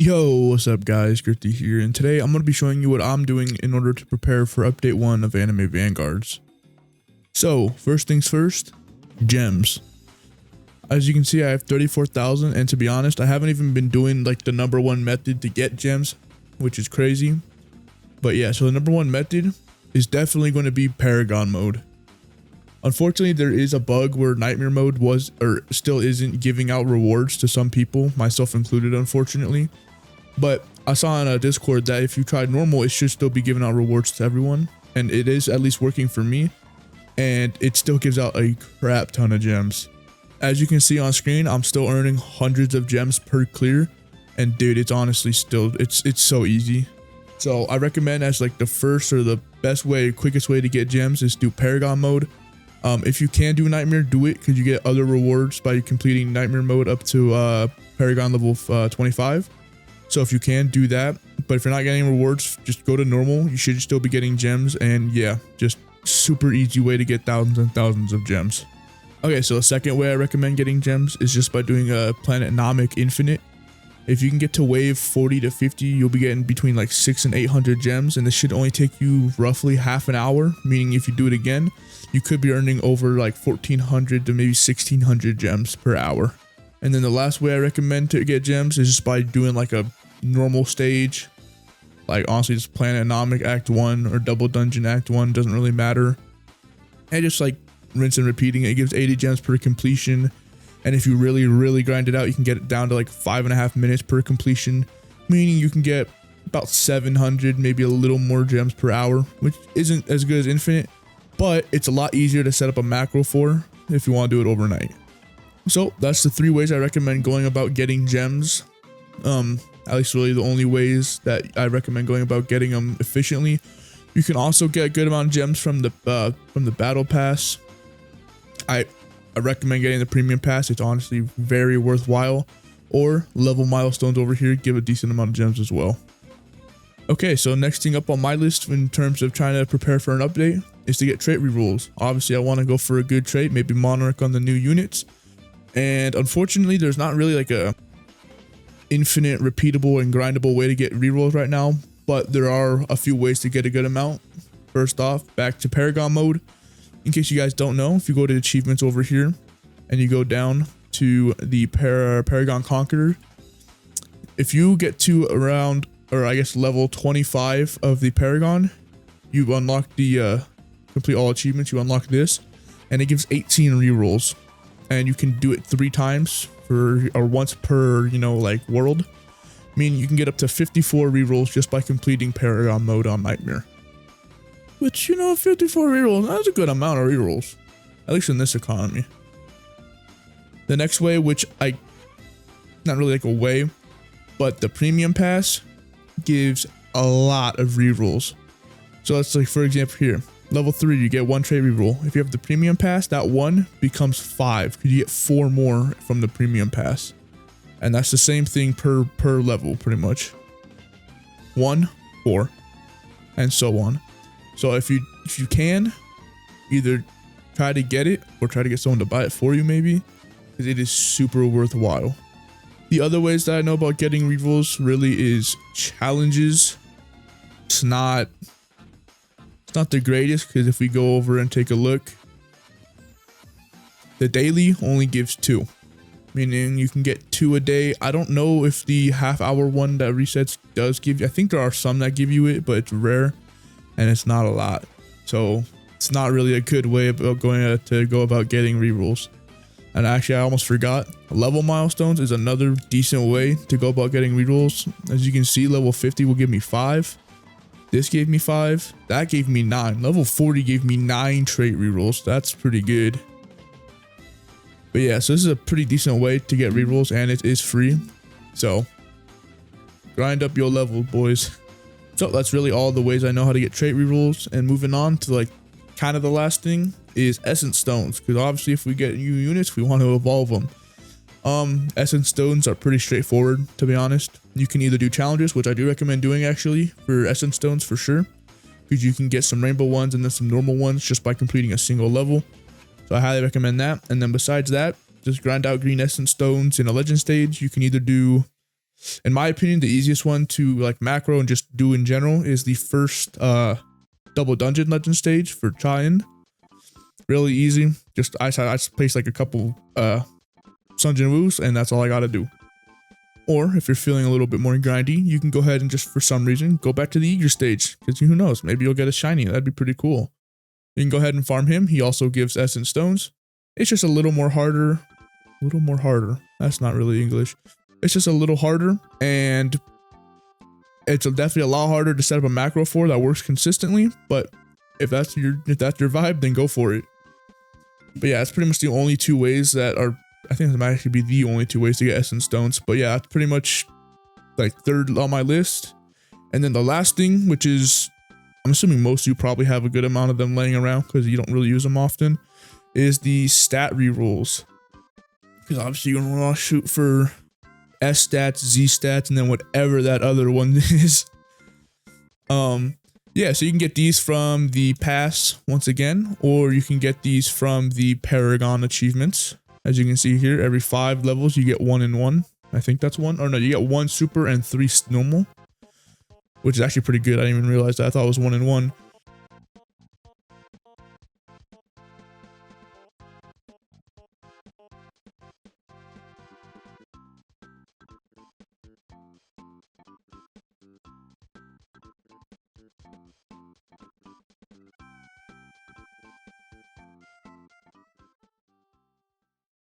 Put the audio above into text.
Yo, what's up guys, Gritty here, and today I'm going to be showing you what I'm doing in order to prepare for update 1 of anime Vanguards. So, first things first, gems. As you can see, I have 34,000, and to be honest, I haven't even been doing like the number one method to get gems, which is crazy. But yeah, so the number one method is definitely going to be Paragon mode. Unfortunately, there is a bug where Nightmare mode was, or still isn't, giving out rewards to some people, myself included, unfortunately. But I saw on a Discord that if you tried normal, it should still be giving out rewards to everyone. And it is at least working for me. And it still gives out a crap ton of gems. As you can see on screen, I'm still earning hundreds of gems per clear. And dude, it's honestly still, it's so easy. So I recommend as like the first or the best way, quickest way to get gems is do Paragon mode. If you can do Nightmare, do it because you get other rewards by completing Nightmare mode up to Paragon level 25. So if you can, do that. But if you're not getting rewards, just go to normal. You should still be getting gems. And yeah, just super easy way to get thousands and thousands of gems. Okay, so the second way I recommend getting gems is just by doing a Planet Nomic Infinite. If you can get to wave 40 to 50, you'll be getting between like 600 and 800 gems. And this should only take you roughly half an hour. Meaning if you do it again, you could be earning over like 1,400 to maybe 1,600 gems per hour. And then the last way I recommend to get gems is just by doing like a normal stage. Like honestly, just Planet Nomic Act 1 or Double Dungeon Act 1, doesn't really matter. And just like rinse and repeating it. It gives 80 gems per completion. And if you really grind it out, you can get it down to like 5.5 minutes per completion. Meaning you can get about 700, maybe a little more gems per hour, which isn't as good as Infinite. But it's a lot easier to set up a macro for if you want to do it overnight. So that's the 3 ways I recommend going about getting gems. At least really the only ways that I recommend going about getting them efficiently. You can also get a good amount of gems from the battle pass. I recommend getting the premium pass. It's honestly very worthwhile. Or level milestones over here give a decent amount of gems as well. Okay, so next thing up on my list in terms of trying to prepare for an update is to get trait rerolls. Obviously, I want to go for a good trait, maybe Monarch on the new units. And unfortunately, there's not really like a infinite, repeatable, and grindable way to get rerolls right now. But there are a few ways to get a good amount. First off, back to Paragon mode. In case you guys don't know, if you go to achievements over here and you go down to the Paragon Conqueror, if you get to around, or I guess level 25 of the Paragon, you unlock the complete all achievements. You unlock this, and it gives 18 rerolls, and you can do it 3 times or once per like world. Meaning you can get up to 54 rerolls just by completing Paragon mode on Nightmare. Which 54 rerolls, that's a good amount of rerolls, at least in this economy. The next way, which not really like a way, but the premium pass gives a lot of rerolls. So that's like, for example, here, level 3, you get 1 trait reroll. If you have the premium pass, that 1 becomes 5 because you get 4 more from the premium pass. And that's the same thing per level, pretty much. 1, 4, and so on. So if you can, either try to get it or try to get someone to buy it for you, maybe, because it is super worthwhile. The other ways that I know about getting rerolls really is challenges. It's not the greatest, because if we go over and take a look, the daily only gives 2, meaning you can get 2 a day. I don't know if the half-hour one that resets does give you. I think there are some that give you it, but it's rare and it's not a lot. So it's not really a good way about to go about getting rerolls. And actually, I almost forgot. Level milestones is another decent way to go about getting rerolls. As you can see, level 50 will give me 5. This gave me 5. That gave me 9. Level 40 gave me 9 trait rerolls. That's pretty good. But yeah, so this is a pretty decent way to get rerolls, and it is free. So grind up your level, boys. So that's really all the ways I know how to get trait rerolls. And moving on to like kind of the last thing is essence stones, because obviously if we get new units, we want to evolve them. Essence stones are pretty straightforward, to be honest. You can either do challenges, which I do recommend doing actually for essence stones for sure, because you can get some rainbow ones and then some normal ones just by completing a single level. So I highly recommend that. And then besides that, just grind out green essence stones in a legend stage. You can either do In my opinion, the easiest one to like macro and just do in general is the first double dungeon legend stage for Chain. Really easy. Just I place like a couple Sunjin Woos, and that's all I gotta do. Or if you're feeling a little bit more grindy, you can go ahead and just for some reason go back to the Eager stage, because who knows, maybe you'll get a shiny. That'd be pretty cool. You can go ahead and farm him. He also gives essence stones. It's just a little more harder. A little more harder. That's not really English. It's just a little harder, and it's definitely a lot harder to set up a macro for that works consistently. But if that's your vibe, then go for it. But yeah, it's pretty much the only two ways that are. I think that might actually be the only two ways to get essence stones. But yeah, it's pretty much like third on my list. And then the last thing, which is, I'm assuming most of you probably have a good amount of them laying around because you don't really use them often, is the stat rerolls. Because obviously you're gonna want to shoot for S stats, Z stats, and then whatever that other one is. Yeah, so you can get these from the pass once again, or you can get these from the Paragon achievements. As you can see here, every 5 levels you get 1 in 1. I think that's 1. Or no, you get 1 super and 3 normal, which is actually pretty good. I didn't even realize that. I thought it was 1 in 1.